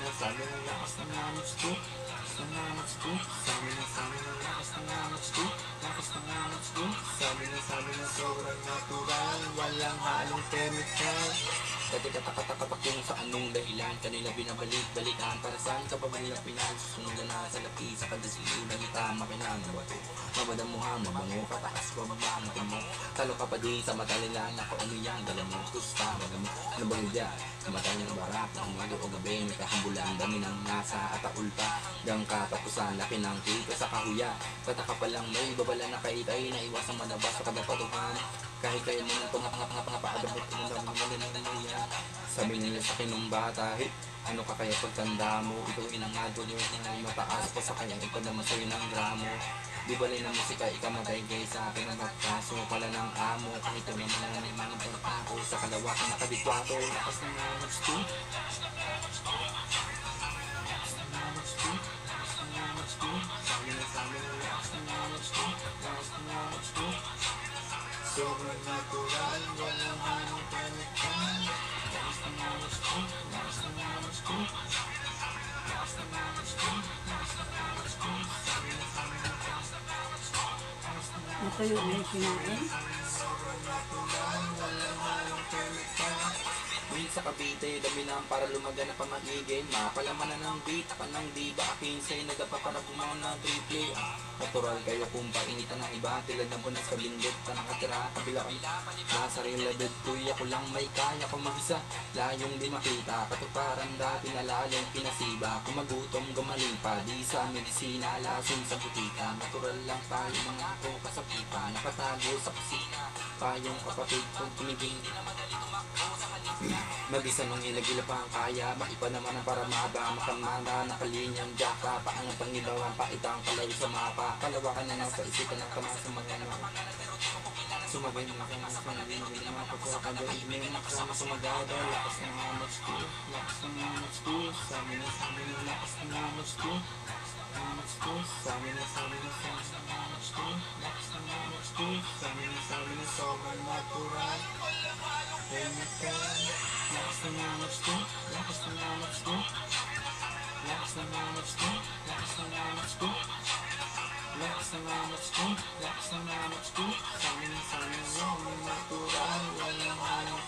sabi ng lakas ng amats ko. Lakas ng amats ko. Sabi ng lakas ng amats ko. Lakas ng amats ko. Sabi ng sobrang natural. Walang halong chemical. Dati katakatak yung sa anong dahilan. Kanila binabalik-balikan. Para saan ka pa ba nila pinagsusunod na sa lapi. Sa kadasilunan kita makinang bato. Mabadamuhan, mabango ka, takas bababa mo. Talo ka pa din sa mata nila. Naku ano yan, dala mo, tusta, magamit. Ano ba yun dyan? Matay ng barak, ng umaga o gabi. May kahambulan, dami ng nasa at aulpa. Gang katapusan, laki ng kita sa kahuya. Pataka pa lang may babala na kaitay. Naiwasang malabas sa kadapatuhan. Kahit kayo mo ng pangapangapangapakadabot ko ng dami ng yan. Sabi nila sa kinong bata, ano ka kaya pagtanda mo? Ikaw inangado nyo na mataas pa sa kaya ikaw naman sa'yo ng gramo. Di balay na musika, ikamatay kayo sa akin ang magkaso pala ng amo. Kahit ito naman na may mga pagkako sa kalawakan na kadikwato. Lakas ng amats ko. Lakas ng amats ko. Lakas ng amats ko. Lakas ng amats ko. Sabi ng lakas ng amats ko. Lakas ng amats ko. Sobrang natural, walang hanong chemical. Lakas ng amats ko. Lakas ng amats ko. Lakas ng amats ko. Lakas ng amats ko. Sabi ng lakas ng amats ko. Matayo na yung kinain. Sobrang natural, walang halong chemical. Ulit sa Cavite, dami lang para lumaga na pamagiging. Mapalaman na ng beat, pa ng diba. Akin sa'yo nagpaparagumao na triple. Natural kayo kung painitan ng iba. Tilad ng bunas sa bindit, pa nakatira kabila kami. Nasa realidad ko'y ako lang may kaya kung mag-isa. Layong di makita, katuparan dati na lalong pinasiba. Kung magutom, gumaling pa, di sa medisina. Lasong sa butika, natural lang tayo mga ako kasakipan. Nakatago sa kusina, payong kapatid kung tumiging. Di na madali tumakbo sa halip. Mag-isa nung ilagila pa ang kaya. Makipa naman ang paramada. Makamada, nakalinyang jaka. Paangang pangibawan, paitang kalayo sa mapa. Kalawakan na nasa isipan ng tama sa mga sumagay mo ka nasa panagin. Hindi mga pagkakado. Hindi mo nakasama sa magada. Lakas ng amats ko. Lakas ng amats ko. Sabi ng lakas ng amats ko. Amats ko. Sabi ng lakas ng amats ko. Lakas ng amats ko. Sabi ng sobrang natural. Chemical. Lakas ng amats ko. Lakas ng amats ko. Lakas ng amats ko. Lakas ng amats ko. Lakas ng amats ko. Lakas ng amats ko. Sabi ng natural. Walang halong